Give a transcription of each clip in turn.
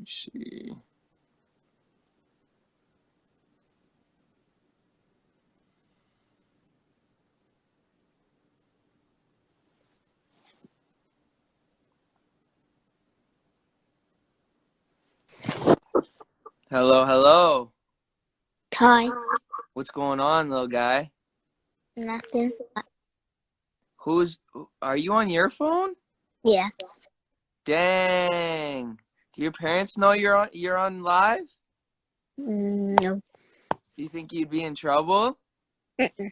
me see. Hello, hello. Hi. What's going on, little guy? Nothing. Are you on your phone? Yeah. Dang. Do your parents know you're on live? No. Do you think you'd be in trouble? Mm-mm.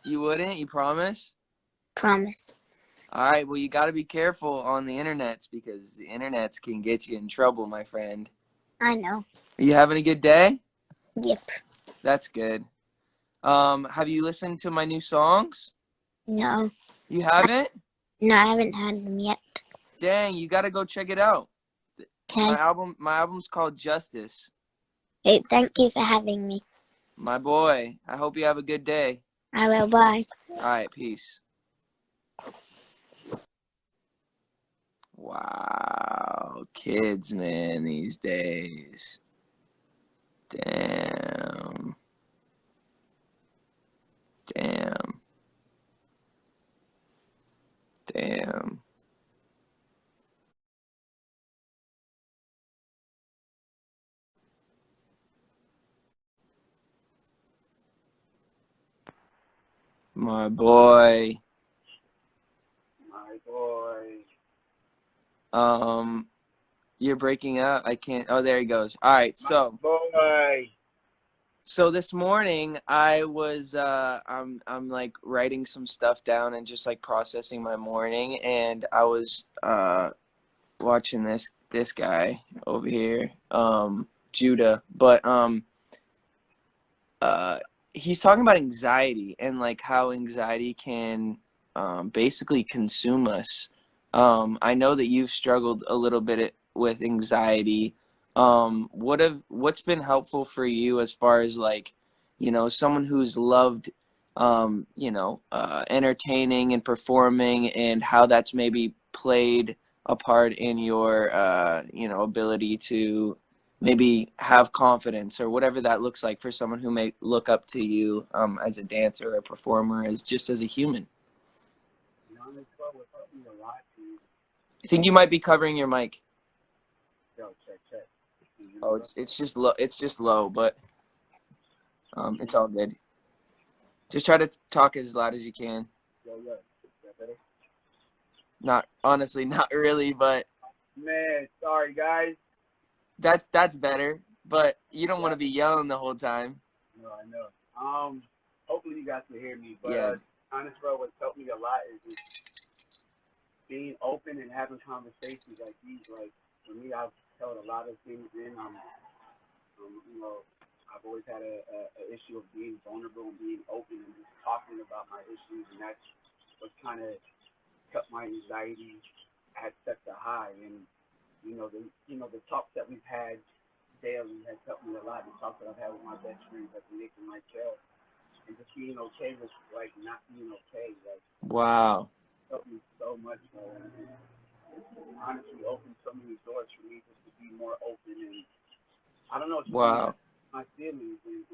You wouldn't? You promise? Promise. All right, well, you got to be careful on the internets because the internets can get you in trouble, my friend. I know. Are you having a good day? Yep. That's good. Have you listened to my new songs? No. You haven't? No, I haven't had them yet. Dang, you got to go check it out. Okay. My album's called Justice. Hey, thank you for having me. My boy, I hope you have a good day. I will. Bye. All right, peace. Wow, kids, man, these days. Damn. Damn. Damn. My boy. My boy. You're breaking up. I can't. Oh, there he goes. All right, My boy. so this morning I was I'm like writing some stuff down and just like processing my morning, and I was watching this guy over here, Judah, but uh he's talking about anxiety and like how anxiety can basically consume us. I know that you've struggled a little bit with anxiety. What's been helpful for you as far as like, someone who's loved, entertaining and performing, and how that's maybe played a part in your, ability to maybe have confidence, or whatever that looks like for someone who may look up to you, as a dancer or performer, as just as a human. You know, this bro was helping me a lot, dude. I think you might be covering your mic. Yo, check. Can you hear me, Oh, bro? it's just low. It's just low, but it's all good. Just try to talk as loud as you can. Yo. Is that better? Not honestly, not really, but Man, sorry, guys. that's better. But you don't want Yeah, to be yelling the whole time. no, I know. Hopefully you guys can hear me. But, Yeah. honest, bro, what's helped me a lot is just being open and having conversations like these. Like, for me, I've held a lot of things in. You know, I've always had a issue of being vulnerable and being open and just talking about my issues, and that's what kind of kept my anxiety at such a high. And the talks that we've had daily has helped me a lot. The talks that I've had with my best friends, like Nick and myself, and just being okay with like not being okay, like Wow. helped me so much. And honestly, opened so many doors for me just to be more open, and I don't know, just being Wow. my feelings, and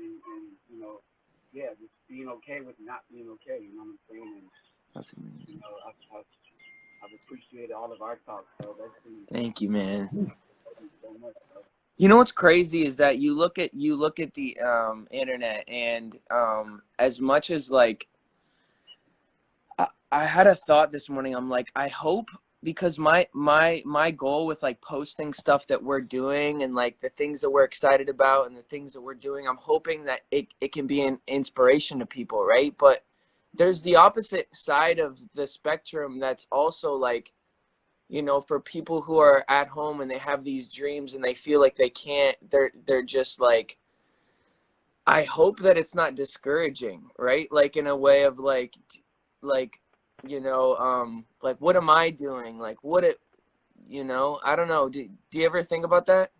yeah, just being okay with not being okay. You know what I'm saying? And That's amazing. I've appreciated all of our talks, so that's been Thank you, man. helped me so much, bro. You know what's crazy is that you look at the internet, and as much as like I had a thought this morning. I'm like, I hope, because my goal with like posting stuff that we're doing and like the things that we're excited about and the things that we're doing, I'm hoping that it can be an inspiration to people, right? But there's the opposite side of the spectrum that's also like, for people who are at home and they have these dreams and they feel like they can't, they're just like, I hope that it's not discouraging, right? Like in a way of like, like what am I doing? Like I don't know. Do you ever think about that?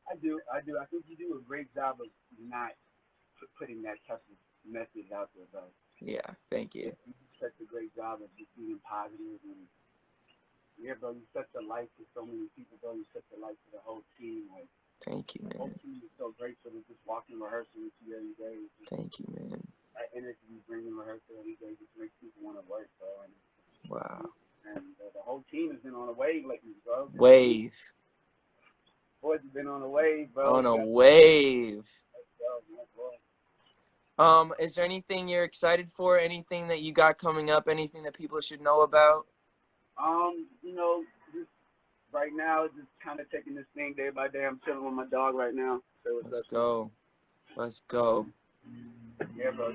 I do. I think you do a great job of not putting that type of message out there, bro. Yeah, thank you. You do such a great job of just being positive, and yeah, bro, you're such a light to so many people, bro. You're such a light to the whole team. Like, Thank you, The whole man. team is so grateful to just walk in rehearsal with you every day. It's just, Thank you, man. that energy you bring in rehearsal every day just makes people want to work, bro. Wow. And the whole team has been on a wave lately, bro. Wave. Boys have been on a wave, bro. On We a got wave. my boy. Is there anything you're excited for? Anything that you got coming up? Anything that people should know about? You know, just right now, just kind of taking this thing day by day. I'm chilling with my dog right now. So what's Let's up? go. Let's go. Yeah, bro.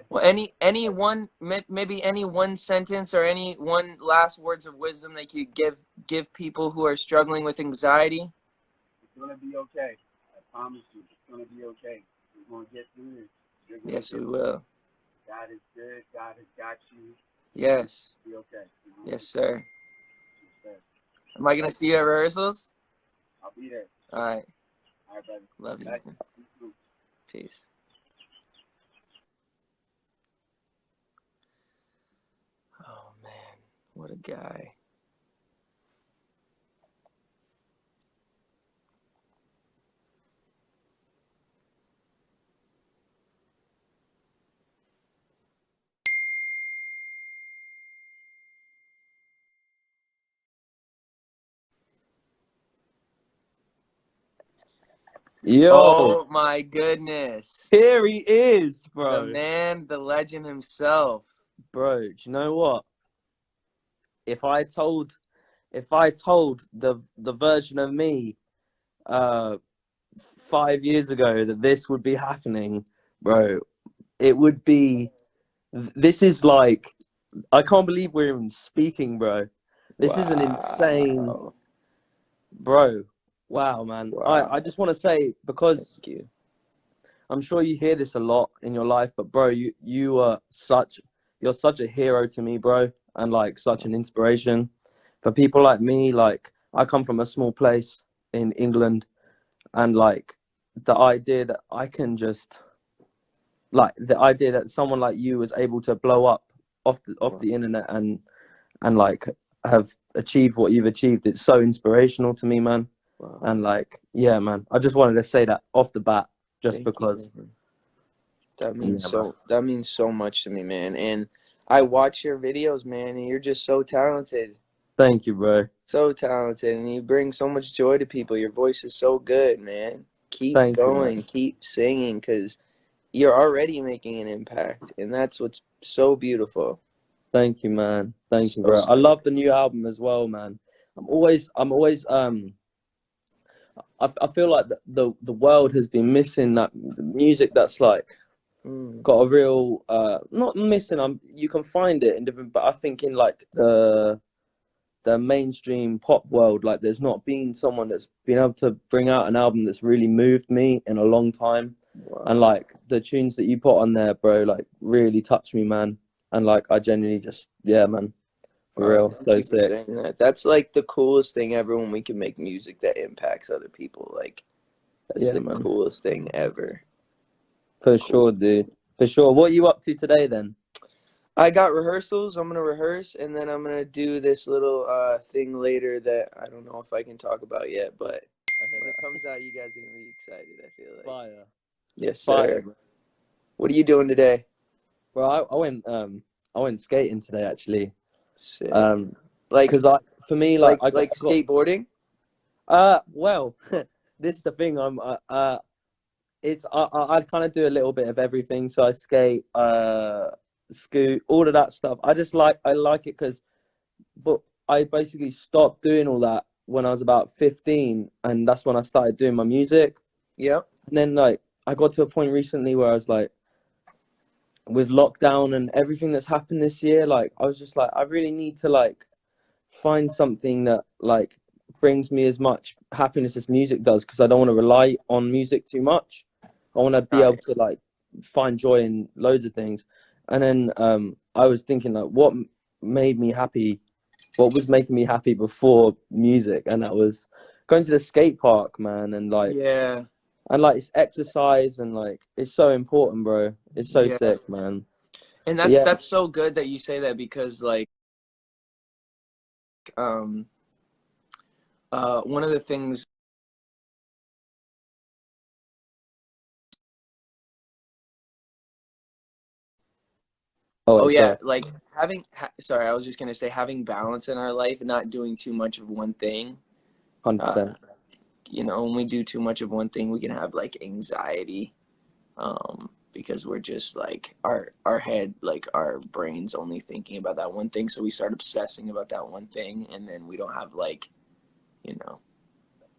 Well, any one maybe any one sentence or any one last words of wisdom that you give people who are struggling with anxiety? It's gonna be okay. I promise you, it's gonna be okay. We're gonna get through this. You're gonna Yes, get we through it. will. God is good. God has got you. Yes. Be okay. You know? Yes, sir. Yes, sir. Am I gonna see you at rehearsals? I'll be there. All right. All right, brother. Love you, Back. man. Peace. Oh man, what a guy. Yo, Oh my goodness. here he is, The bro. man, the legend himself. Bro, do you know what? If I told the version of me uh 5 years ago that this would be happening, bro, it would be this is like I can't believe we're even speaking, bro. This is an insane Wow. bro. Wow, man. I Wow. just want to say because Thank you. I'm sure you hear this a lot in your life, but bro, you're such a hero to me, bro, and like such an inspiration for people like me. Like I come from a small place in England, and like the idea that I can just like the idea that someone like you was able to blow up off Wow. the internet and like have achieved what you've achieved. It's so inspirational to me, man. Wow. And like, yeah, man, I just wanted to say that off the bat, just Thank you, because. man. That Yeah, means man. so much to me, man. And I watch your videos, man, and you're just so talented. Thank you, bro. So talented, and you bring so much joy to people. Your voice is so good, man. Keep Thank you, going, man. keep singing, because you're already making an impact, and that's what's so beautiful. Thank you, man. Thank you, So bro. I good. love the new album as well, man. I'm always, I feel like the world has been missing that music that's like Mm, got a real, not missing. You can find it in different, but I think in like the mainstream pop world, like there's not been someone that's been able to bring out an album that's really moved me in a long time. And wow. like the tunes that you put on there, bro, like really touched me, man. And like I genuinely just, yeah, man, for Wow, real, thank so you for sick. saying that. That's like the coolest thing ever when we can make music that impacts other people. Like, that's Yeah, the man, coolest thing ever. for Cool. sure, dude, for sure. What are you up to today then? I got rehearsals. I'm gonna rehearse, and then I'm gonna do this little thing later that I don't know if I can talk about yet. But I hear when it that. comes out, you guys are gonna be excited. I feel like. Fire, Yes, fire, sir. bro. What are you doing today? Bro, I went skating today actually. Sick. Um, Like, cause I for me like like I got skateboarding. well, this is the thing. It's I kind of do a little bit of everything. So I skate, scoot, all of that stuff. I like it because, but I basically stopped doing all that when I was about 15, and that's when I started doing my music. Yep. And then like I got to a point recently where I was like, with lockdown and everything that's happened this year, like I was just like, I really need to like find something that like brings me as much happiness as music does because I don't want to rely on music too much. I want to be able Right. to like find joy in loads of things. And then I was thinking like made me happy, what was making me happy before music, and that was going to the skate park, man, Yeah. and like it's exercise and like it's so important, bro. It's so Yeah. sick, man. And But yeah, that's so good that you say that because like um one of the things Oh Oh wait, yeah, sorry. like sorry, I was just gonna say having balance in our life and not doing too much of one thing. Uh, 100%. when we do too much of one thing, we can have like anxiety, because we're just like our head, like our brain's only thinking about that one thing, so we start obsessing about that one thing, and then we don't have like, you know.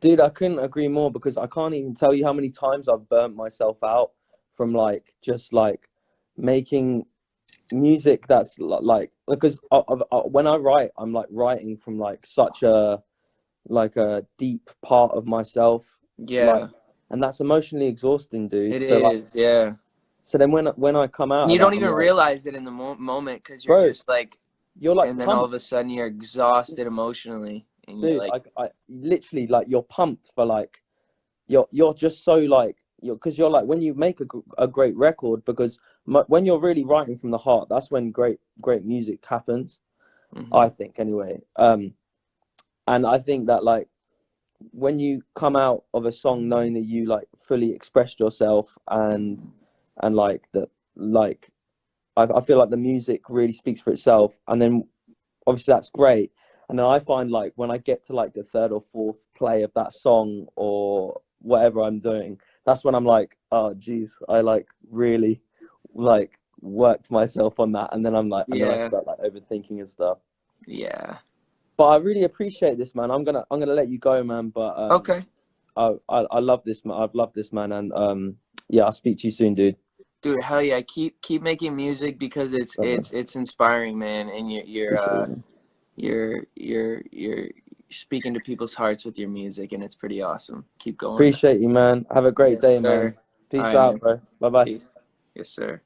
Dude, I couldn't agree more because I can't even tell you how many times I've burnt myself out from like just like making music that's like because when I write, I'm like writing from like such a deep part of myself, like, Yeah, and that's emotionally exhausting, dude. it So like, is. Yeah, so then when I come and out you of that, don't I'm even like, realize it in the moment because you're bro, just like, you're like and then all of pumped, a sudden you're exhausted emotionally, and you're dude. like, I literally like you're pumped for like you're just so like because you're like when you make a great record because when you're really writing from the heart, that's when great music happens. I hmm think anyway. And I think that like when you come out of a song knowing that you like fully expressed yourself and like that like I feel like the music really speaks for itself, and then obviously that's great. And then I find like when I get to like the third or fourth play of that song or whatever I'm doing, that's when I'm like, oh geez, I like really like worked myself on that, and then and then I yeah, start like overthinking and stuff. yeah. But I really appreciate this, man. I'm gonna let you go, man. But Okay. I love this, man. I've loved this, man. And yeah, I'll speak to you soon, dude. Dude, hell yeah! Keep making music because it's Love, man. it's it's inspiring, man, and Appreciate you, man. you're speaking to people's hearts with your music, and it's pretty awesome. Keep going. Appreciate you, man. Have a great Yes, day, man. sir. All Peace right, out, man. bro. Bye bye. Peace. Yes, sir.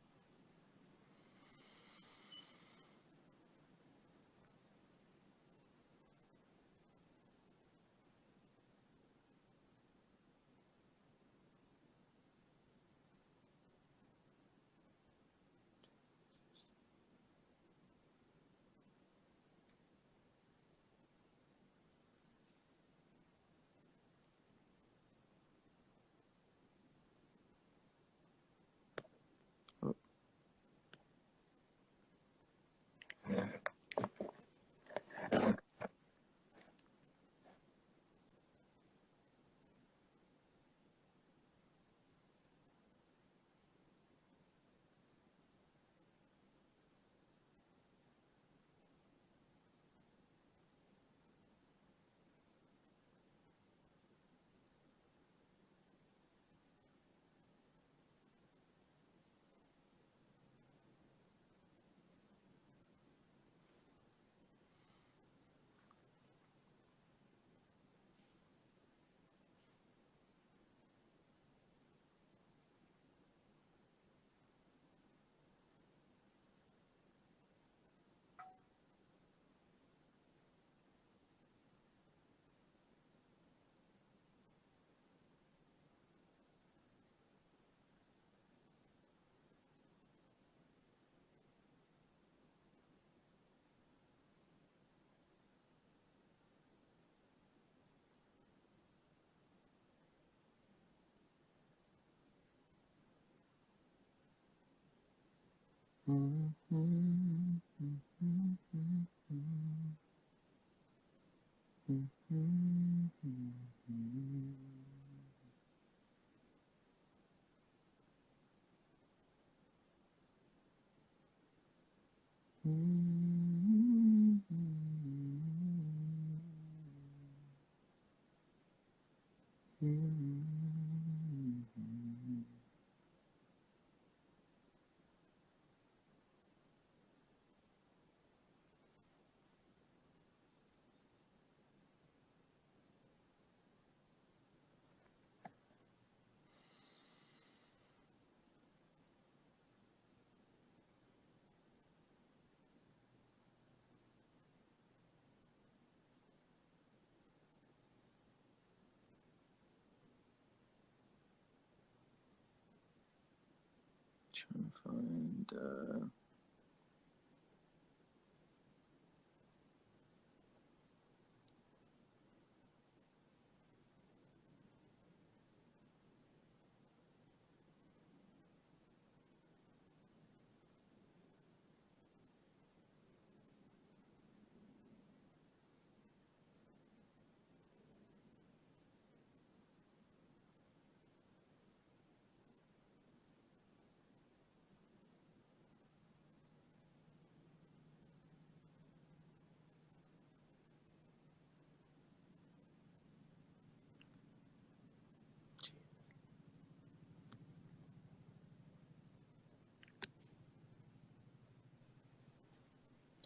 Trying to find.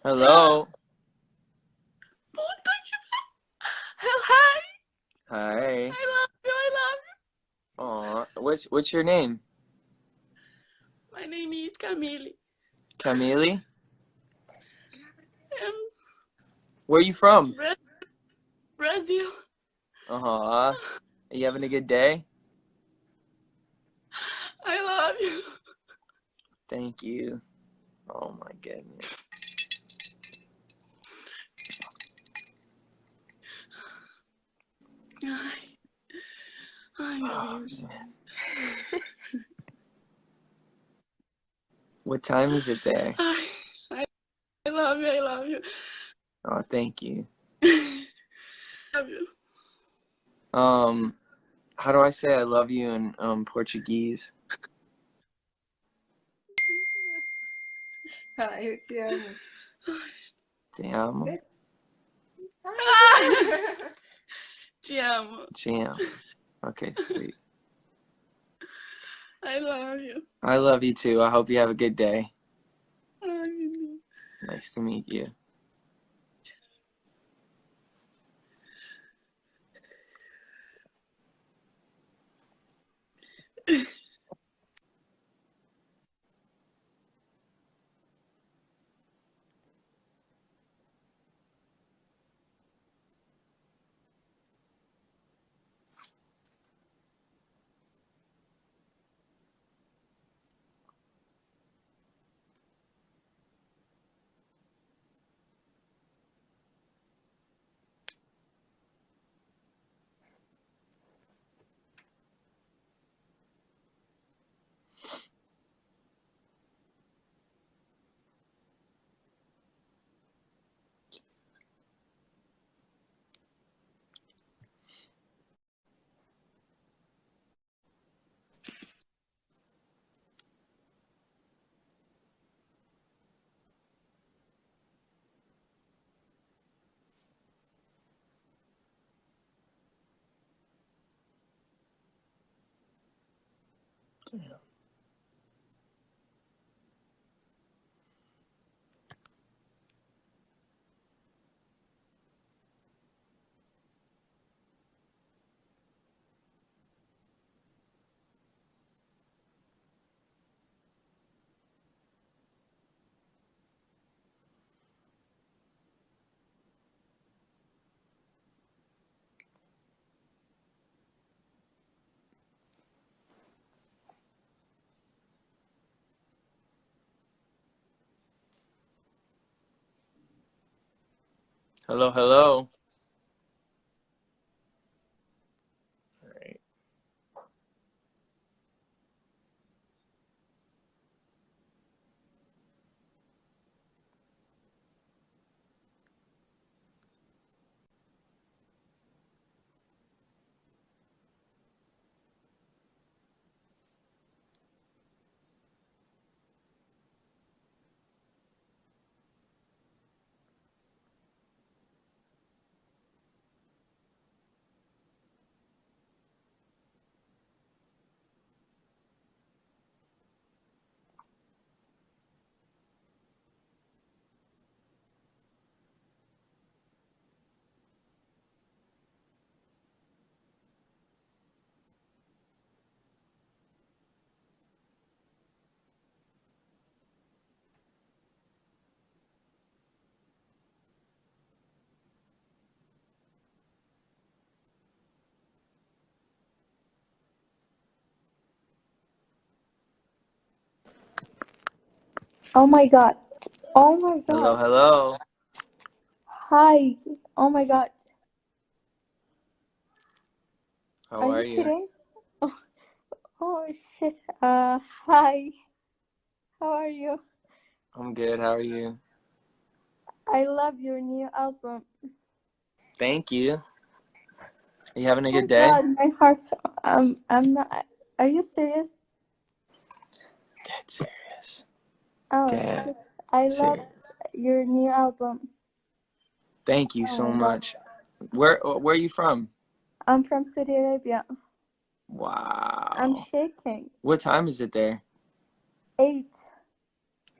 Hello. Puta que... Hi. Hi. I love you. I love Aw, what's your name? you. My name is Camille. Camille? Um, Where are you from? Brazil. Uh-huh. Are you having a good day? I love you. Thank you. Oh my goodness. Ai, meu Deus. What time is it there? I love you. I love you. Oh, thank you. Love you. How do I say I love you in Portuguese? Ah, eu te amo. Te amo. Te amo. Te amo. Okay, sweet. I love you. I love you too. I hope you have a good day. Ai, meu Deus. Nice to meet you. Hello, hello. All right. Oh my god. Oh my Hello, god. hello. Hi. Oh my god. How Are are you you? kidding? Oh, oh shit. Hi. How are you? I'm good. How are you? I love your new album. Thank you. Are you having a Oh good my day? god, my heart. I'm not. Are you serious? Dead serious. Oh Dead shit. I love serious. your new album. Thank you Oh so my god. much. Where are you from? I'm from Saudi Arabia. I'm Wow. shaking. What time is it there? 8.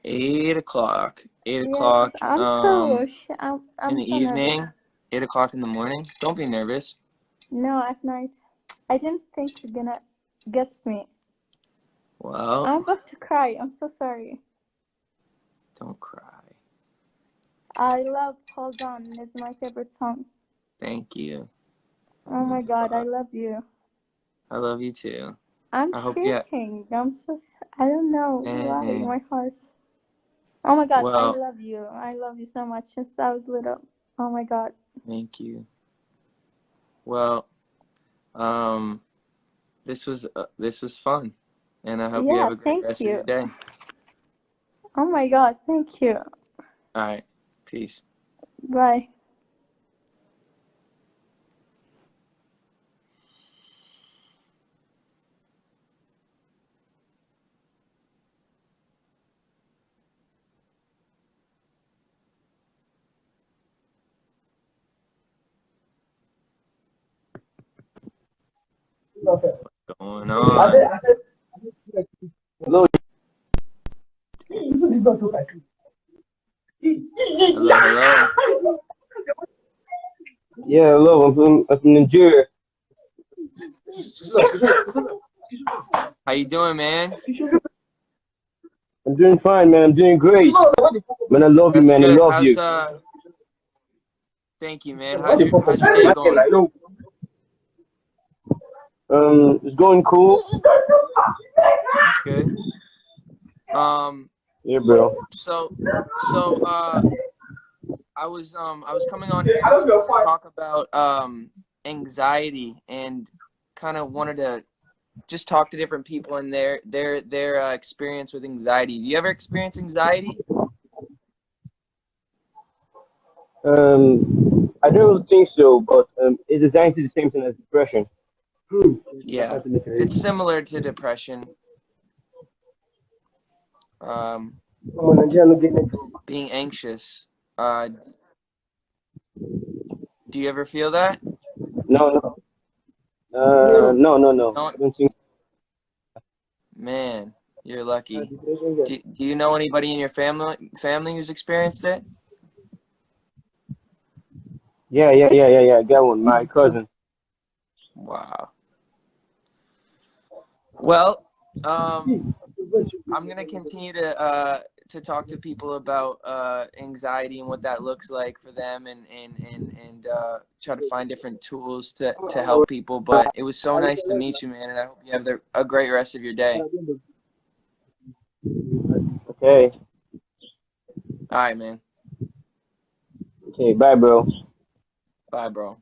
8 o'clock. Eight Yes, o'clock. In I'm the so nervous. evening. 8 o'clock in the morning. Don't be nervous. No, at night. I didn't think you're gonna guess me. Well, I'm about to cry. I'm so sorry. don't cry. I love Hold On. It's my favorite song. Thank you. Oh my That's a God, I lot. love you. I love you too. I'm I hope you. shaking. I don't know why. Dang. My heart. Oh my God, I Well, love you. I love you so much since I was little. Oh my God. thank you. Well, um, this was fun, and I hope you Yeah, have a great thank rest of your you. day. Oh my God, thank you. All right. Peace. Bye. Going on. Hello. Hello, hello. Yeah, hello. I'm from Nigeria. How you doing, man? I'm doing fine, man. I'm doing great. Man, I love you, That's man. I good. love you. Thank you, man. How's your day going? It's going cool. That's good. Um, Yeah, bro. so I was coming on here to kind of talk about anxiety and kind of wanted to just talk to different people and their experience with anxiety. Do you ever experience anxiety? I don't think so, but it's exactly the same thing as depression. Yeah, it's similar to depression. Um, being anxious. Uh, do you ever feel that? No, no. No. No. I Don't, don't think. man, you're lucky. Do you know anybody in your family who's experienced it? Yeah. I got one. My cousin. Wow. Well, I'm gonna continue to talk to people about anxiety and what that looks like for them, and try to find different tools to help people. But it was so nice to meet you, man, and I hope you have a great rest of your day. Okay. All right, man. Okay. Bye, bro. Bye, bro.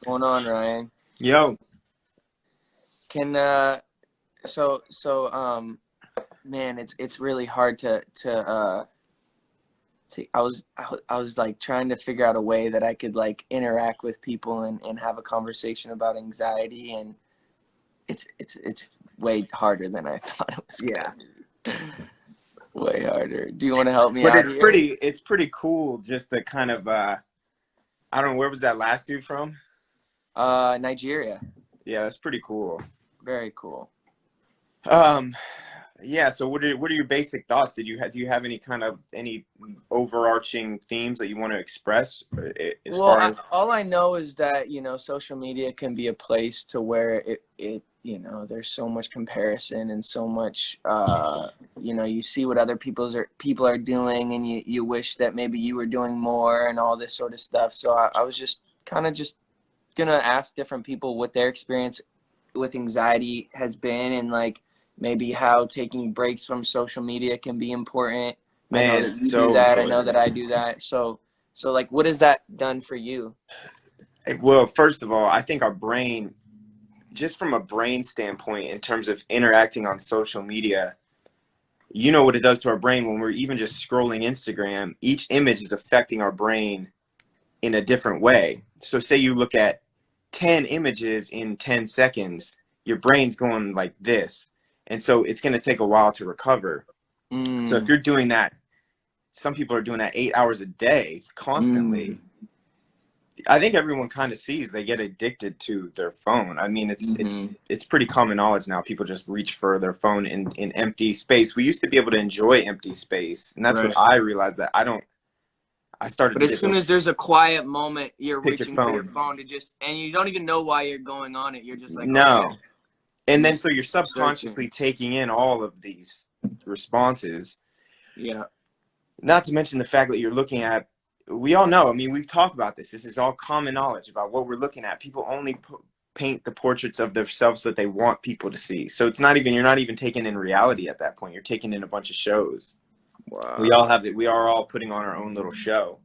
What's going on, Ryan? Yo, Can man, it's really hard I was like trying to figure out a way that I could like interact with people and have a conversation about anxiety, and it's way harder than I thought it was yeah, gonna be. Way harder. Do you want to help me but out here? it's pretty cool. Just the kind of I don't know, where was that last dude from? Nigeria. Yeah, that's pretty cool. Very cool. Um, yeah. So what are your basic thoughts? Do you have any overarching themes that you want to express as Well, far as? all I know is that, social media can be a place to where there's so much comparison and so much, you see what other people are doing, and you wish that maybe you were doing more and all this sort of stuff. So I was just kind of just gonna ask different people what their experience with anxiety has been, and like maybe how taking breaks from social media can be important. I know Man, that you do so that. I know that important. I do that. So like, what has that done for you? Well, first of all, I think our brain, just from a brain standpoint, in terms of interacting on social media, you know what it does to our brain when we're even just scrolling Instagram. Each image is affecting our brain in a different way. So say you look at 10 images in 10 seconds, your brain's going like this. And so it's going to take a while to recover. So if you're doing that, some people are doing that 8 hours a day constantly. I think everyone kind of sees they get addicted to their phone. I mean, it's pretty common knowledge now. People just reach for their phone in empty space. We used to be able to enjoy empty space, and that's Right. what I realized that I don't. I started But to as soon as there's a quiet moment, you're pick your reaching for your phone. phone to just, and you don't even know why you're going on it. You're just like, No. okay. And then so you're Searching. subconsciously taking in all of these responses. Yeah. Not to mention the fact that you're looking at, we all know, I mean, we've talked about this. This is all common knowledge about what we're looking at. People only paint the portraits of themselves that they want people to see. So it's not even, you're not even taking in reality at that point. You're taking in a bunch of shows. Wow. We all have that. We are all putting on our own little show.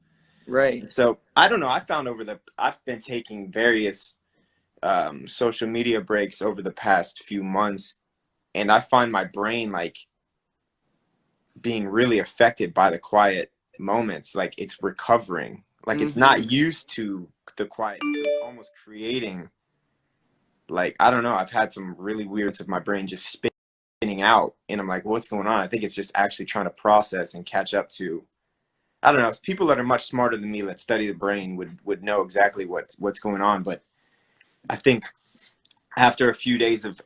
Right. So I don't know. I found I've been taking various social media breaks over the past few months, and I find my brain like being really affected by the quiet moments. Like it's recovering. Like it's not used to the quiet, so it's almost creating. Like I don't know. I've had some really weird of my brain just spinning out, and I'm like, what's going on? I think it's just actually trying to process and catch up to. I don't know. People that are much smarter than me that study the brain would know exactly what's going on. But I think after a few days of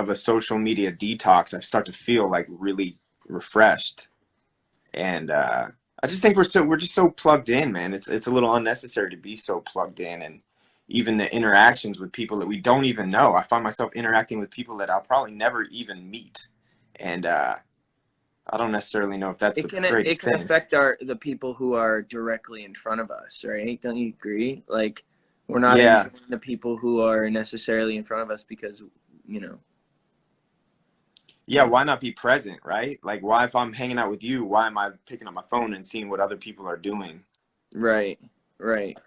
a social media detox, I start to feel like really refreshed. And I just think we're just so plugged in, man. It's a little unnecessary to be so plugged in, and even the interactions with people that we don't even know. I find myself interacting with people that I'll probably never even meet, and I don't necessarily know if that's the greatest it can thing. affect the people who are directly in front of us, right? Don't you agree? Like we're not Yeah. enjoying the people who are necessarily in front of us because, you know. Yeah, why not be present, right? Like, why, if I'm hanging out with you, why am I picking up my phone and seeing what other people are doing? Right, right.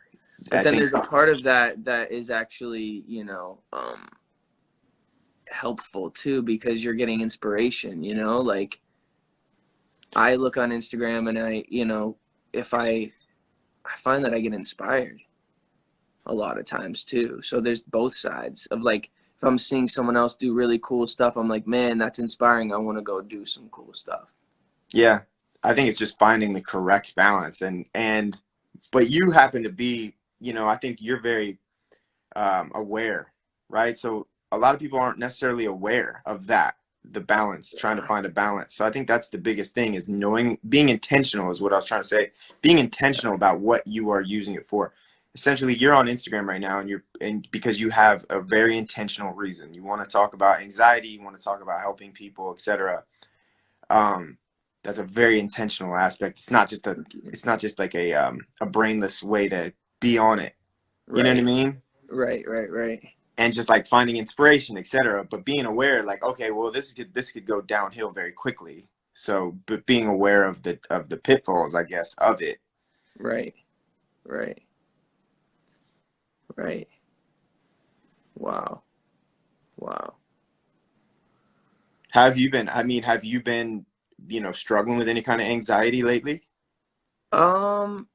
But I then think, there's a part of that is actually, you know, helpful too because you're getting inspiration, you know? Like I look on Instagram and I, you know, if I find that I get inspired a lot of times too. So there's both sides of like if I'm seeing someone else do really cool stuff, I'm like, man, that's inspiring. I want to go do some cool stuff. yeah, I think it's just finding the correct balance. But you happen to be, I think you're very aware, right? So a lot of people aren't necessarily aware of that, the balance, trying to find a balance. So I think that's the biggest thing is knowing, being intentional is what I was trying to say. Being intentional about what you are using it for. Essentially, you're on Instagram right now and because you have a very intentional reason. You want to talk about anxiety, you want to talk about helping people, etc. That's a very intentional aspect. It's not just like a brainless way to be on it. You know what I Right, mean? right. And just like finding inspiration, etc. But being aware, like, okay, well, this could go downhill very quickly. So, but being aware of the pitfalls, I guess, of it. Right, right, right. Wow, wow. Have you been? I mean, have you been, struggling with any kind of anxiety lately? Um,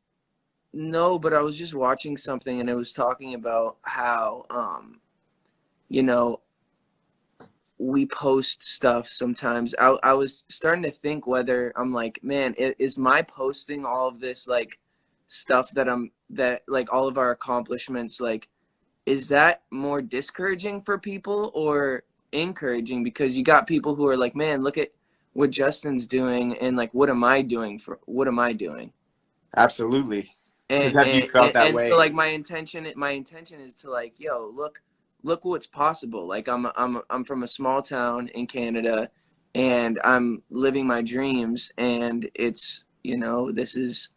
no, but I was just watching something and it was talking about how, you know, we post stuff sometimes. I was starting to think whether I'm like, man, is my posting all of this like stuff that like all of our accomplishments, like, is that more discouraging for people or encouraging? Because you got people who are like, man, look at what Justin's doing and like, what am I doing? Absolutely. Because and have you and felt that and so way? like my intention is to like, yo, look what's possible. Like I'm from a small town in Canada and I'm living my dreams and it's, this is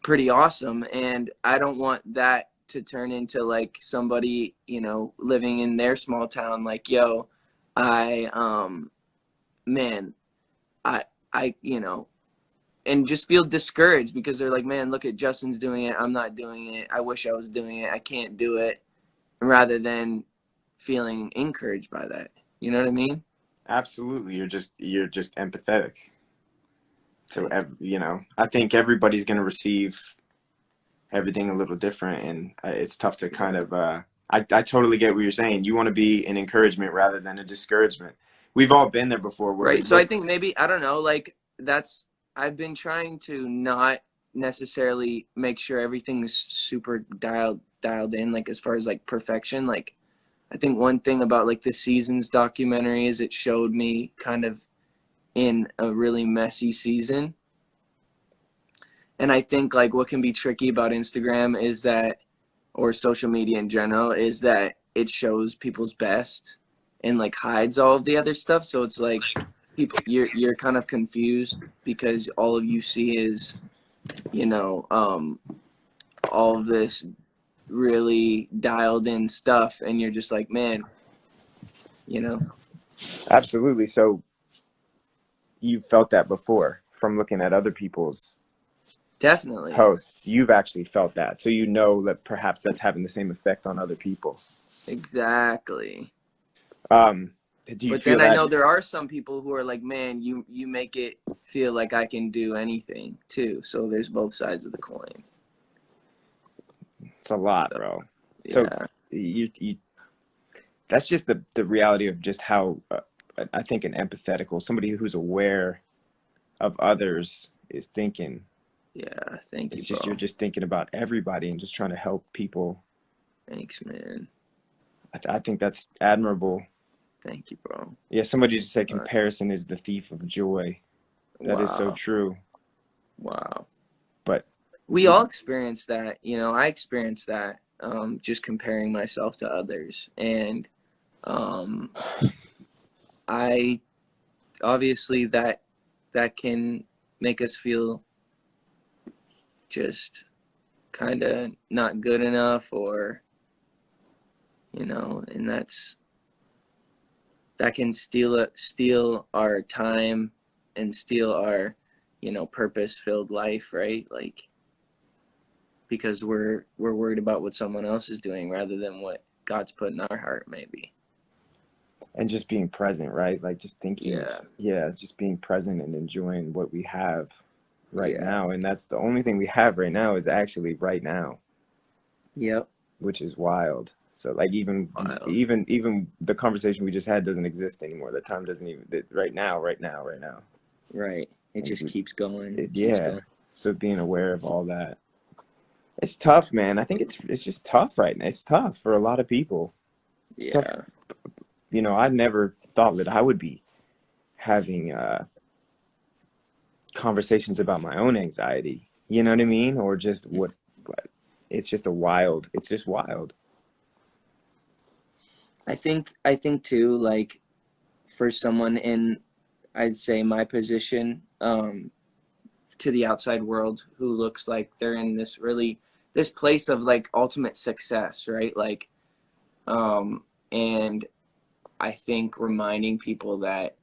pretty awesome and I don't want that to turn into like somebody, living in their small town like, yo, I man, I I and just feel discouraged because they're like, man, look at Justin's doing it. I'm not doing it. I wish I was doing it. I can't do it. Rather than feeling encouraged by that. You know what I mean? Absolutely. You're just empathetic. So, Thank I think everybody's going to receive everything a little different, and it's tough to kind Yeah. of. I totally get what you're saying. You want to be an encouragement rather than a discouragement. We've all been there before, where we Right. So I look. think maybe, I don't know, like that's, I've been trying to not necessarily make sure everything's super dialed in, like as far as like perfection. Like I think one thing about like the Seasons documentary is it showed me kind of in a really messy season. And I think like what can be tricky about Instagram is that, or social media in general, is that it shows people's best and like hides all of the other stuff. So it's like people, you're kind of confused because all of you see is, you know, all of this really dialed in stuff, and you're just like, man, you know. Absolutely. So you felt that before from looking at other people's Definitely. posts. You've actually felt that, so you know that perhaps that's having the same effect on other people. Exactly. Um, do you But feel then I that know there are some people who are like, man, you make it feel like I can do anything too. So there's both sides of the coin. it's a lot, So, bro? So yeah. you that's just the reality of just how I think an empathetical somebody who's aware of others is thinking. Yeah. Thank you, It's just you're bro. just thinking about everybody and just trying to help people. Thanks, man. I think that's admirable. Thank you, bro. Yeah, somebody just said Uh, comparison is the thief of joy. That is so wow. true. Wow. But We it, all experience that. You know, I experienced that, just comparing myself to others. And um, I obviously that can make us feel just kind of not good enough, or and that can steal our time and steal our purpose filled life, right? Like, because we're worried about what someone else is doing rather than what God's put in our heart, maybe. and just being present, right? Like just thinking, Yeah. yeah, just being present and enjoying what we have right Yeah. now. And that's the only thing we have right now is actually right now, Yep. which is wild. So like Wild. even the conversation we just had doesn't exist anymore. The time doesn't even right now. Right. It And just keeps going, keeps yeah. going. So being aware of all that. It's tough, man. I think it's just tough right now. It's tough for a lot of people. It's tough. Yeah. I never thought that I would be having conversations about my own anxiety. You know what I mean? Or just what it's just a wild. It's just wild. I think too, like, for someone in, I'd say, my position, to the outside world, who looks like they're in this place of like ultimate success, right? Like, and I think reminding people that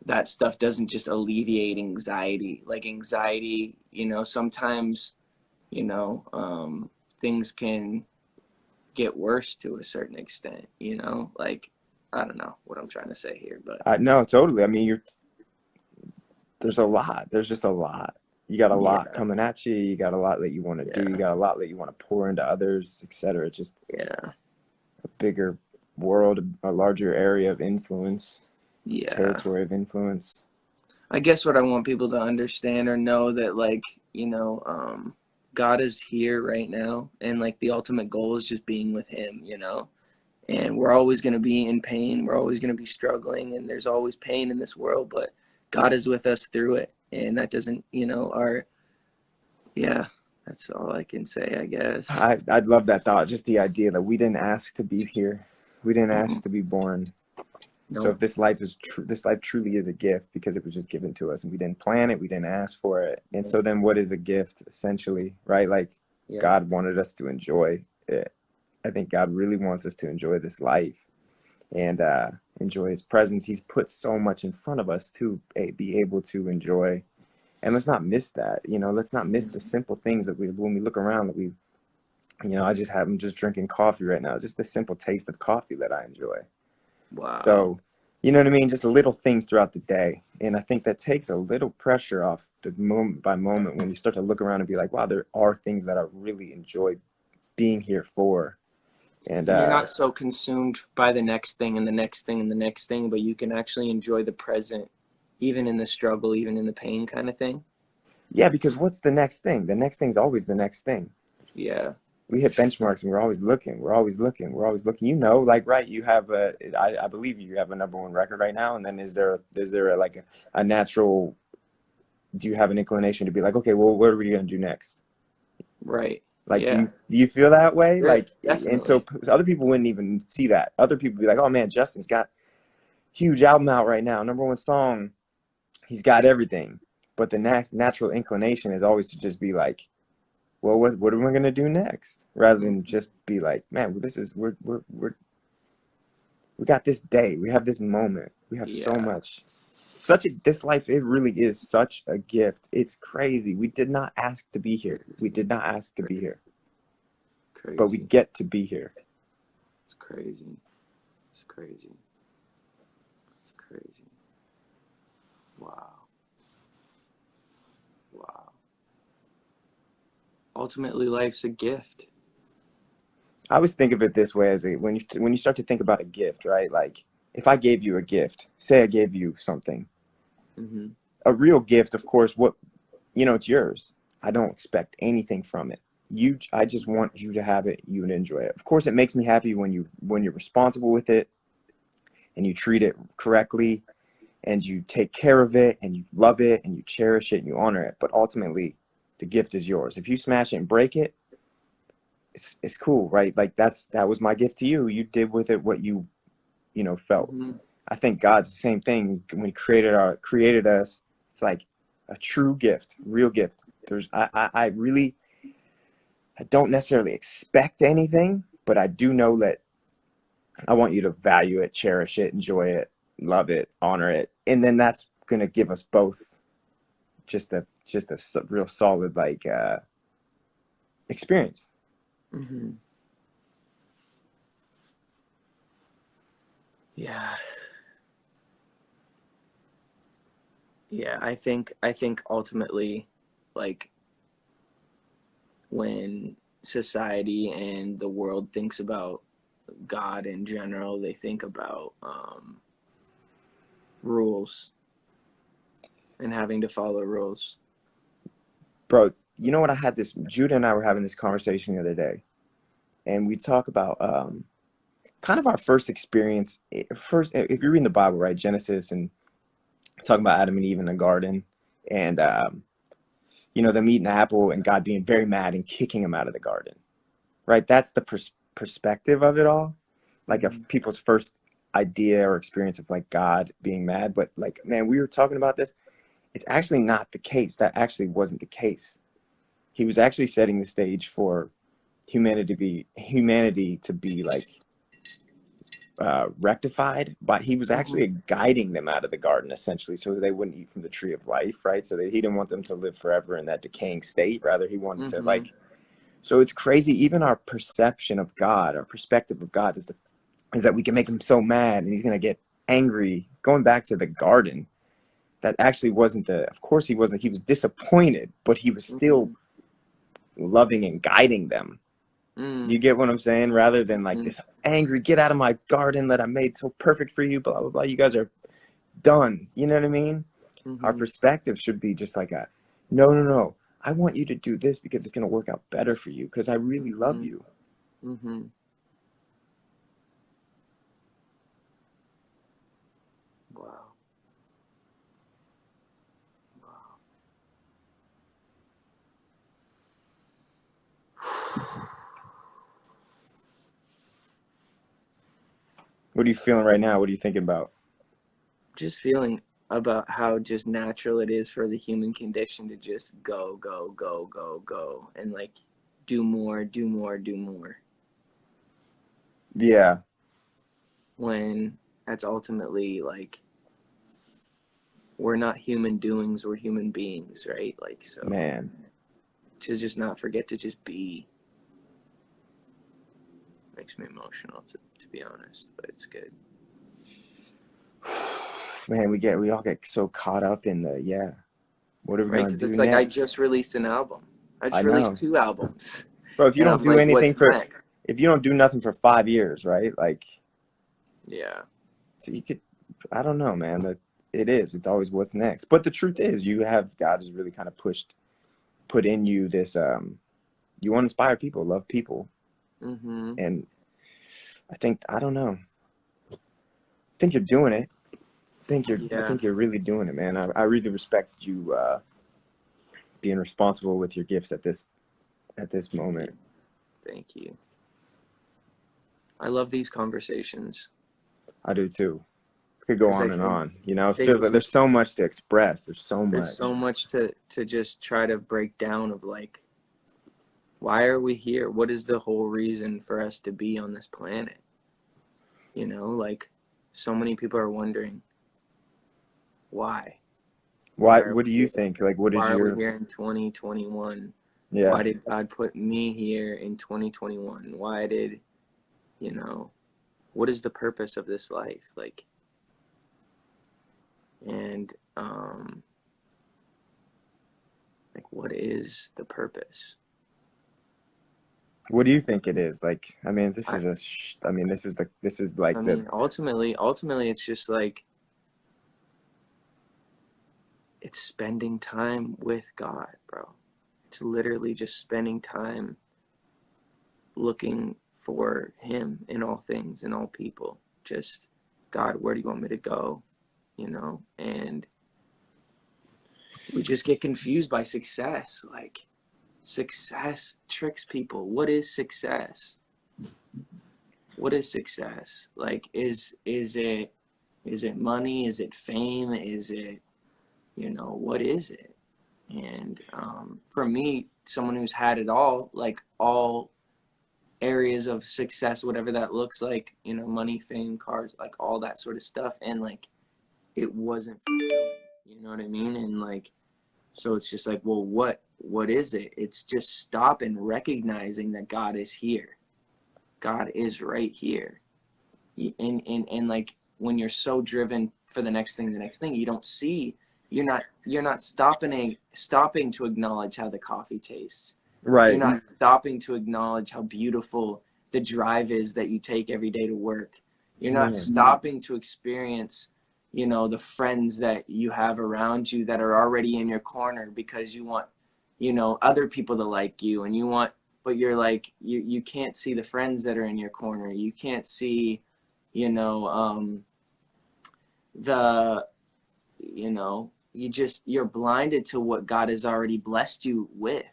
that stuff doesn't just alleviate anxiety. Like anxiety, sometimes, you know, things can get worse to a certain extent, like, I don't know what I'm trying to say here, but No, totally. I mean, there's a lot. There's just a lot. You got a lot yeah, coming at you. You got a lot that you want to do. You yeah, got a lot that you want to pour into others, etc. It's just yeah, a bigger world, a larger area of influence, yeah. territory of influence. I guess what I want people to understand or know, that like, God is here right now, and like the ultimate goal is just being with him, and we're always going to be in pain, we're always going to be struggling, and there's always pain in this world, but God is with us through it. And that doesn't, our yeah, that's all I can say, I guess. I'd love that thought. Just the idea that we didn't ask to be here. We didn't ask Mm-mm. to be born. So Nope. if this life is true, this life truly is a gift because it was just given to us and we didn't plan it, we didn't ask for it. And Nope. so then what is a gift essentially, right? Like Yep. God wanted us to enjoy it. I think God really wants us to enjoy this life and enjoy his presence. He's put so much in front of us to be able to enjoy. And let's not miss that, let's not miss the simple things that when we look around that I'm just drinking coffee right now. Just the simple taste of coffee that I enjoy. Wow. So You know what I mean? Just little things throughout the day. And I think that takes a little pressure off the moment by moment when you start to look around and be like, wow, there are things that I really enjoy being here for. And And you're not so consumed by the next thing and the next thing and the next thing, but you can actually enjoy the present, even in the struggle, even in the pain kind of thing. yeah, because what's the next thing? The next thing's always the next thing. Yeah. We hit benchmarks and we're always looking. We're always looking. We're always looking. You know, like, right, you have I believe you have a number one record right now. And then is there like a natural, do you have an inclination to be like, okay, well, what are we going to do next? Right. Like, Yeah. do you feel that way? Sure. Like, and so Definitely. other people wouldn't even see that. Other people be like, oh man, Justin's got huge album out right now, number one song. He's got everything. But the natural inclination is always to just be like, well, what are we gonna do next? Rather than Mhm. just be like, man, this is we got this day, we have this moment, we have so Yeah. much. This life, it really is such a gift. It's crazy. We did not ask to be here. We did not ask to be here, but we Crazy. get to be here. It's crazy. It's crazy. It's crazy. Wow. Wow. Ultimately, life's a gift. I always think of it this way as when you start to think about a gift, right? Like if I gave you a gift, say I gave you something, Mm-hmm. a real gift, of course, it's yours. I don't expect anything from it. I just want you to have it, you to enjoy it. Of course, it makes me happy when you're responsible with it and you treat it correctly and you take care of it and you love it and you cherish it and you honor it. But ultimately, the gift is yours. If you smash it and break it, it's cool, right? Like that was my gift to you. You did with it what you felt. Mm-hmm. I think God's the same thing. When He created us, it's like a true gift, real gift. I really, I don't necessarily expect anything, but I do know that I want you to value it, cherish it, enjoy it, love it, honor it, and then that's gonna give us both just a real solid like experience. Mm-hmm. Yeah. Yeah. I think ultimately, like, when society and the world thinks about God in general, they think about rules and having to follow rules. Bro, you know what? Judah and I were having this conversation the other day, and we talk about kind of our first experience. First, if you're reading the Bible, right, Genesis, and talking about Adam and Eve in the garden, and them eating the apple, and God being very mad and kicking him out of the garden, right? That's the perspective of it all, like of Mm-hmm. people's first idea or experience of like God being mad. But like, man, we were talking about this. It's actually not the case. That actually wasn't the case. He was actually setting the stage for humanity to be like rectified, but he was Mm-hmm. actually guiding them out of the garden essentially so that they wouldn't eat from the tree of life, right? So that he didn't want them to live forever in that decaying state. Rather, he wanted to Mm-hmm. like. So it's crazy. Even our perception of God, our perspective of God, is that we can make him so mad and he's gonna get angry. Going back to the garden, that actually wasn't the. Of course, he wasn't. He was disappointed, but he was still Mm-hmm. loving and guiding them. Mm-hmm. You get what I'm saying? Rather than like Mm-hmm. this angry, get out of my garden that I made so perfect for you, blah blah blah. You guys are done. You know what I mean? Our Mm-hmm. perspective should be just like no, no, no. I want you to do this because it's gonna work out better for you because I really love you. Mm-hmm. Wow. Wow. What are you feeling right now? What are you thinking about? Just feeling about how just natural it is for the human condition to just go, go, go, go, go, and like do more, do more, do more. Yeah, When that's ultimately like we're not human doings, we're human beings, right? Like, so man. to just not forget to just be makes me emotional, to be honest, but it's good. Man, we all get so caught up in the what are we right? gonna Because do it's like I next? just released an album. I I just released know. 2 albums, Bro, if you and don't I'm do like, anything what's for next? if you don't do nothing for 5 years, right? Like, Yeah, so you could, I don't know, man. That it is. It's always what's next. But the truth is, God has really kind of put in you this. You want to inspire people, love people, mm-hmm. and I don't know. I think you're doing it. I Yeah, think you're really doing it, man. I really respect you being responsible with your gifts at this thank moment. you, thank you. I love these conversations I do too. Could go because I on and think on. You know, it they feels like there's so much to express. There's so there's much. so much to just try to break down of like, why are we here? What is the whole reason for us to be on this planet? You know, like, so many people are wondering why. Why Why? are What do we you here? think? Like, what is Why are we your? here in 2021? Yeah. Why did God put me here in 2021? Why did, you know, what is the purpose of this life? Like, and like, what is the purpose? What do you think it is? Like, I mean, this I, is I mean, this is like I the mean, ultimately, it's just like, it's spending time with God, bro. It's literally just spending time looking for Him in all things, in all people. Just, God, where do you want me to go? You know, and we just get confused by success. Like, success tricks people. What is success? What is success? Like, is it money? Is it fame? Is it, what is it? And for me, someone who's had it all, like all areas of success, whatever that looks like, money, fame, cars, like all that sort of stuff, and like it wasn't fulfilling. You know what I mean? And like, so it's just like, well, what is it? It's just stop and recognizing that God is here. God is right here. And like, when you're so driven for the next thing, you don't see, you're not stopping to acknowledge how the coffee tastes. You're right. not stopping to acknowledge how beautiful the drive is that you take every day to work. You're not Man. stopping to experience, the friends that you have around you that are already in your corner because you want, other people to like you, and but you're like, you can't see the friends that are in your corner. You can't see, you know, the, you're blinded to what God has already blessed you with,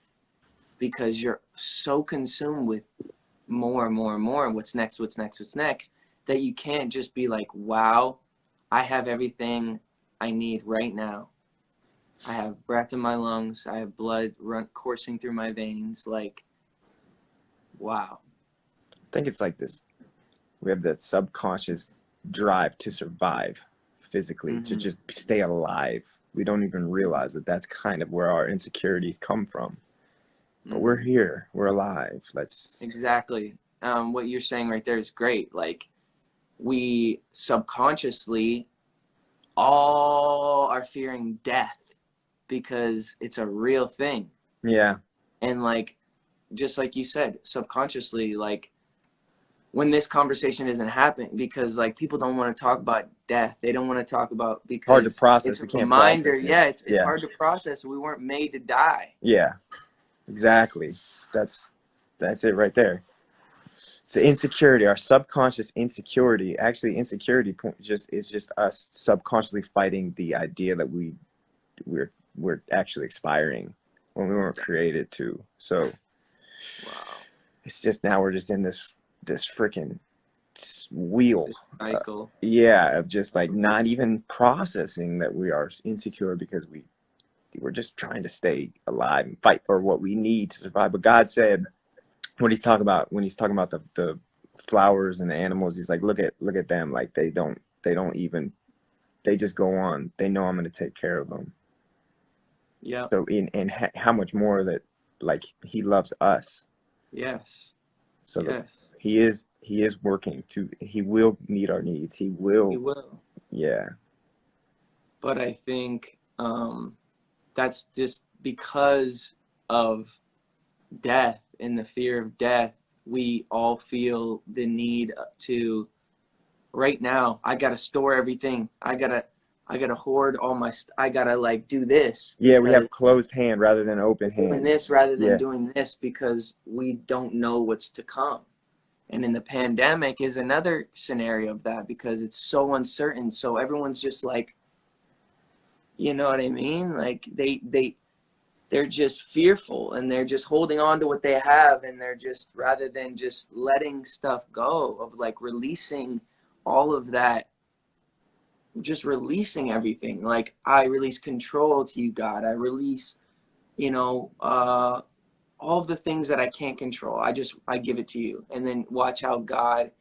because you're so consumed with more and more and more, what's next, that you can't just be like, wow, I have everything I need right now. I have breath in my lungs. I have blood coursing through my veins. Like, wow. I think it's like this. We have that subconscious drive to survive physically, to Mm-hmm. just stay alive. We don't even realize that that's kind of where our insecurities come from. But we're Mm-hmm. here. We're alive. Let's. Exactly. What you're saying right there is great. Like, we subconsciously all are fearing death because it's a real thing. Yeah. And like, just like you said, subconsciously, like, when this conversation isn't happening, because like people don't want to talk about death, they don't want to talk about, Hard to because it's process. a We can't reminder. process it. Yeah, it's Yeah. hard to process. We weren't made to die. Yeah. Exactly. That's that's it right there. So insecurity, our subconscious insecurity. Actually, insecurity just is just us subconsciously fighting the idea that we're actually expiring when we weren't created to. So Wow. it's just now we're just in this freaking wheel. This cycle. Yeah, of just like not even processing that we are insecure because we're just trying to stay alive and fight for what we need to survive. But God said, when he's talking about the flowers and the animals, he's like, look at them, like they don't even, they just go on. They know I'm going to take care of them. Yeah. So how much more that, like, he loves us. Yes. So Yes. he is working to, he will meet our needs. He He will. will. Yeah. but I think that's just because of death and the fear of death. We all feel the need to, right now, I gotta store everything. I gotta hoard all my. I gotta like do this Yeah, we because have closed hand rather than open doing hand. this rather than Yeah. doing this because we don't know what's to come. And in the pandemic is another scenario of that because it's so uncertain. So everyone's just like, you know what I mean? Like they're just fearful and they're just holding on to what they have, and they're just, rather than just letting stuff go, of like releasing all of that, just releasing everything. Like I release control to you, God. I release, you know, all of the things that I can't control. I give it to you, and then watch how God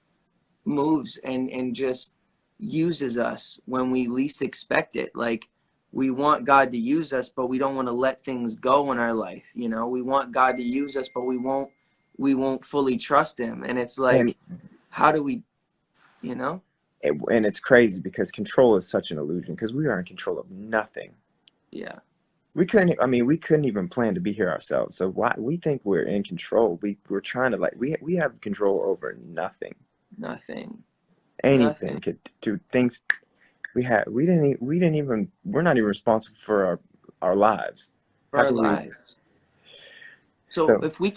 moves and just uses us when we least expect it. Like we want God to use us, but we don't want to let things go in our life. You know, we want God to use us, but we won't fully trust him. And it's And like, how do we, you know? and it's crazy because control is such an illusion because we are in control of nothing. Yeah, We couldn't even plan to be here ourselves. So why we think we're in control? We're trying to, like, we have control over nothing. nothing, Anything nothing could do things. We didn't even, we're not even responsible for our lives. for How our can we? lives. So So if we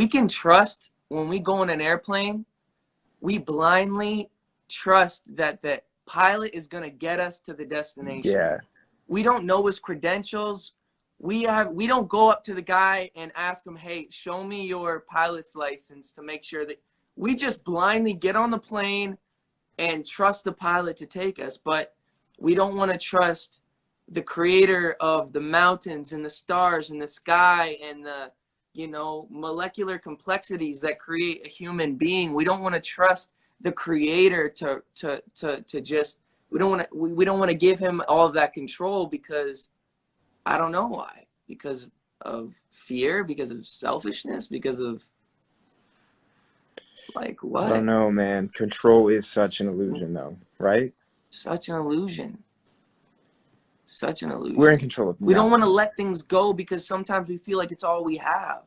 can trust when we go in an airplane, we blindly trust that the pilot is going to get us to the destination. yeah, We don't know his credentials. We don't go up to the guy and ask him, "Hey, show me your pilot's license," to make sure that we just blindly get on the plane and trust the pilot to take us. But we don't want to trust the creator of the mountains and the stars and the sky and the, molecular complexities that create a human being. We don't want to trust the creator to just, we don't want to give him all of that control, because I don't know why. Because of fear, because of selfishness, because of, like, I don't what? know, man. Control is such an illusion, though, right? Such an illusion. Such an We're in illusion. control of We don't want to nothing let things go because sometimes we feel like it's all we have.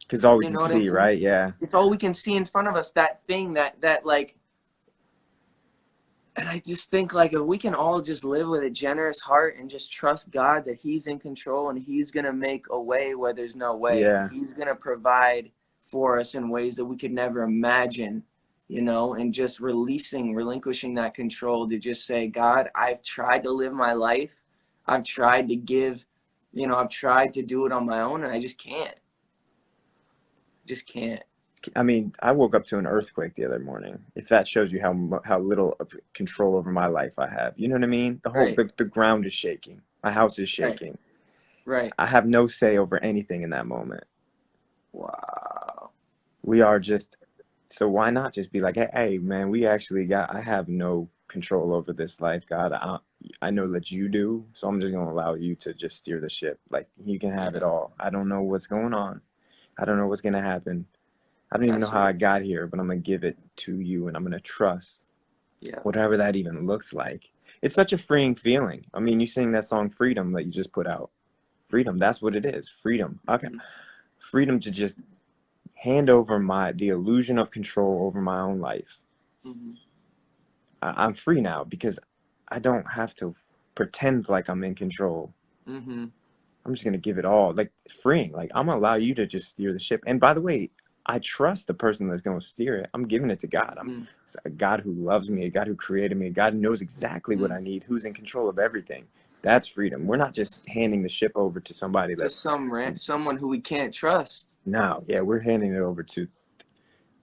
because all we You can know what I see, mean? right? Yeah. It's all we can see in front of us, that thing that like, and I just think, like, if we can all just live with a generous heart and just trust God that he's in control and he's going to make a way where there's no way, and Yeah. he's going to provide for us in ways that we could never imagine, and just relinquishing that control to just say, God, I've tried to live my life. I've tried to give, I've tried to do it on my own, and I just can't. Just can't. I mean, I woke up to an earthquake the other morning. If that shows you how little of control over my life I have, you know what I mean? Right, The ground is shaking. My house is right, shaking. right. I have no say over anything in that moment. Wow. We are just, so why not just be like, hey, man, I have no control over this life, God. I know that you do, so I'm just gonna allow you to just steer the ship. Like, you can have it Yeah, all. I don't know what's going on. I don't know what's gonna happen. I don't even know that's how right. I got here, but I'm gonna give it to you, and I'm gonna trust Yeah. whatever that even looks like. It's such a freeing feeling. I mean, you sing that song Freedom that you just put out. Freedom, that's what it is. Freedom. Okay. Mhm. Freedom to just hand over the illusion of control over my own life. Mhm. I'm free now because I don't have to pretend like I'm in control. Mhm. I'm just gonna give it all, like, freeing. Like, I'm gonna allow you to just steer the ship. And by the way, I trust the person that's gonna steer it. I'm giving it to God. Mhm. It's a God who loves me, a God who created me, a God who knows exactly what I Mhm. need, who's in control of everything. That's freedom. We're not just handing the ship over to somebody that, Just someone who we can't trust. no, yeah, we're handing it over to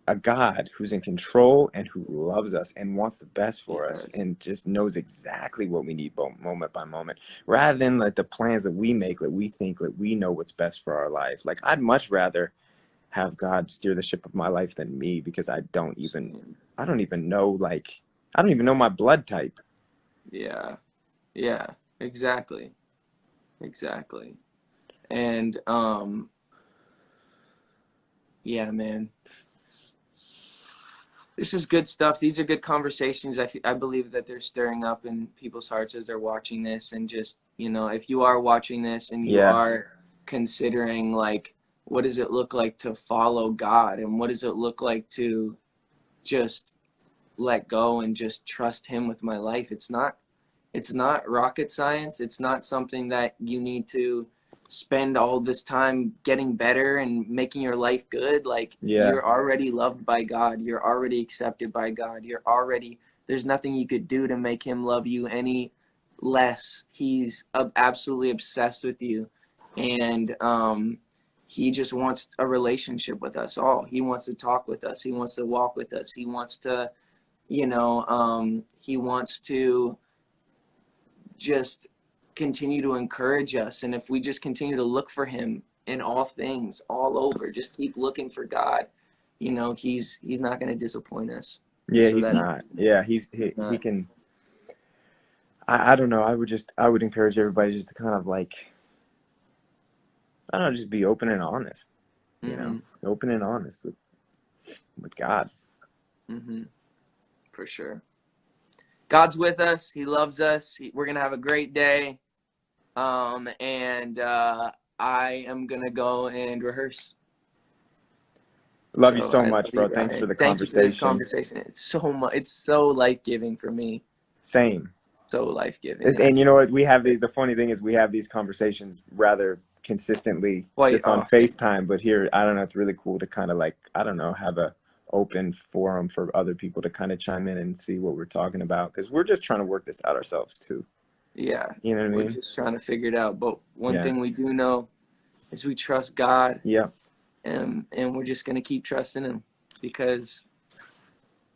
a God who's in control and who loves us and wants the best for us Yes. and just knows exactly what we need moment by moment, rather than like the plans that we make, that we think that we know what's best for our life. Like, I'd much rather have God steer the ship of my life than me, because Same. I don't even know, like, I don't even know my blood type. Yeah. Yeah. Exactly. Exactly. And yeah, man. This is good stuff. These are good conversations. I believe that they're stirring up in people's hearts as they're watching this. And just, you know, if you are watching this and you Yeah. are considering, like, what does it look like to follow God? And what does it look like to just let go and just trust Him with my life? It's not rocket science. It's not something that you need to spend all this time getting better and making your life good. Like, Yeah. you're already loved by God. You're already accepted by God. There's nothing you could do to make Him love you any less. He's absolutely obsessed with you. And He just wants a relationship with us all. He wants to talk with us. He wants to walk with us. He wants to, he wants to just continue to encourage us. And if we just continue to look for Him in all things, all over, just keep looking for God, he's not going to disappoint us. Yeah, So he's that not. Yeah, he not. can. I don't know. I would encourage everybody just to kind of like, I don't know, just be open and honest. Mm-hmm. Open and honest with God. Mm-hmm. For sure. God's with us. He loves us. We're going to have a great day. And I am going to go and rehearse. Love you So so I love much, you, bro. Thanks for Brian. the Thank you for this conversation. conversation. It's so life-giving for me. Same. So life-giving. And I And you know can't what? We wait have to the funny thing is we have these conversations rather consistently wait. just on Thank you. FaceTime, but here, I don't know, it's really cool to kind of like, I don't know, have a open forum for other people to kind of chime in and see what we're talking about, because we're just trying to work this out ourselves too. Yeah, You know what I we're mean? just trying to figure it out. But one Yeah. thing we do know is we trust God, Yeah. and we're just gonna keep trusting Him because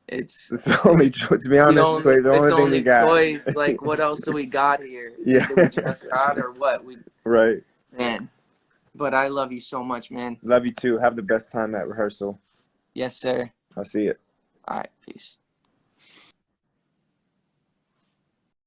it's It's the only, to be honest, the it's only the thing we only got. choice. Like, what else do we got here? It's Yeah. either we trust God or what. Right. Man. But I love you so much, man. Love you too. Have the best time at rehearsal. Yes, sir. I'll see you. All right, peace.